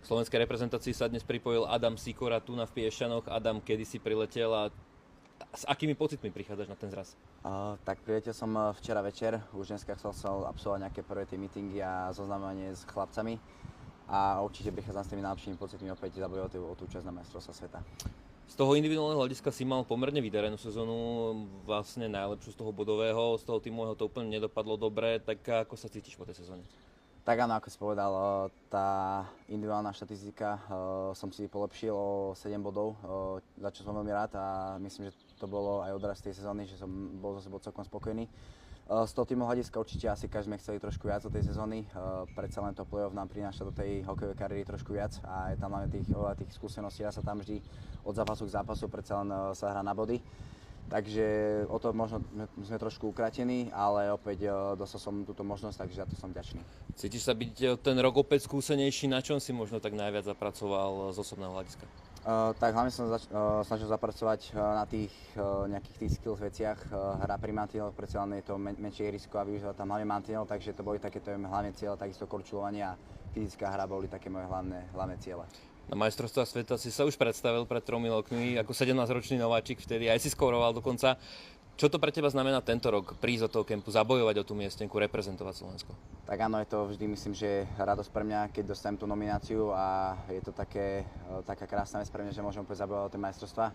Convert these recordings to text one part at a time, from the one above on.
V slovenskej reprezentácii sa dnes pripojil Adam Sikora tu na v Piešťanoch. Adam, kedy si priletel a s akými pocitmi prichádzaš na ten zraz? Tak priletel som včera večer, už dneska chcel som absolvovať nejaké prvé tie meetingy a zoznamovanie s chlapcami a určite prichádzam s tými najlepšími pocitmi opäť zabojovať o tú časť na majstrovstvá sveta. Z toho individuálneho hľadiska si mal pomerne vydarenú sezónu, vlastne najlepšiu z toho bodového, z toho tímového to úplne nedopadlo dobre, tak ako sa cítiš po tej sezóne? Tak áno, ako si povedal, tá individuálna štatistika som si polepšil o 7 bodov, za čo som veľmi rád a myslím, že to bolo aj odraz tej sezóny, že som bol za sebou celkom spokojný. Z toho tímového hľadiska určite asi každý sme chceli trošku viac do tej sezóny, predsa len to play-off nám prináša do tej hokejovej kariéry trošku viac a je tam hlavne tých skúseností, sa tam vždy od zápasu k zápasu predsa len sa hrá na body. Takže o to možno sme trošku ukratení, ale opäť dostal som túto možnosť, takže za to som vďačný. Cítiš sa byť ten rok opäť skúsenejší, na čom si možno tak najviac zapracoval z osobného hľadiska? Tak hlavne som snažil zapracovať na tých nejakých tých skills veciach. Hra pri mantineloch, predsa len je to menšie risko a využívať tam hlavne mantinel, takže to boli takéto hlavné ciele, takisto korčulovanie a fyzická hra boli také moje hlavné ciele. Na majstrovstvách sveta si sa už predstavil pred 3 rokmi, ako 17-ročný nováčik vtedy, aj si skóroval dokonca. Čo to pre teba znamená tento rok prísť do toho kempu, zabojovať o tú miestenku, reprezentovať Slovensko? Tak áno, je to vždy, myslím, že radosť pre mňa, keď dostanem tú nomináciu a je to taká krásna vec pre mňa, že môžem opäť zabojovať o tie majstrovstvá.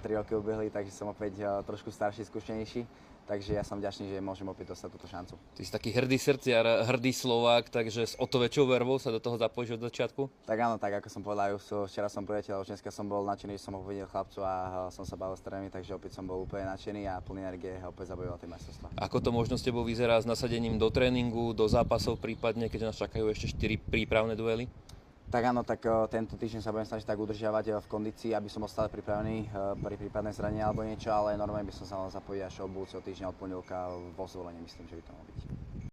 3 roky ubehli, takže som opäť trošku starší, skúsenejší. Takže ja som vďačný, že môžem opäť dostať túto šancu. Ty si taký hrdý srdciar, hrdý Slovák, takže s o to väčšou vervou sa do toho zapojíš od začiatku? Tak áno, tak ako som povedal, včera som priletel, už dneska som bol nadšený, že som ho videl chlapcu a som sa bavil s trénermi, takže opäť som bol úplne nadšený a plný energie a opäť zabojoval tie majstrovstvá. Ako to možno s tebou vyzerá s nasadením do tréningu, do zápasov prípadne, keď nás čakajú ešte 4 prípravné duely? Tak áno, tak tento týždeň sa budem snažiť tak udržiavať v kondícii, aby som bol stále pripravený pri prípadnej zranení alebo niečo, ale normálne by som sa mal zapojiť až od budúceho týždňa od pondelka vo zvolení, myslím, že by to malo byť.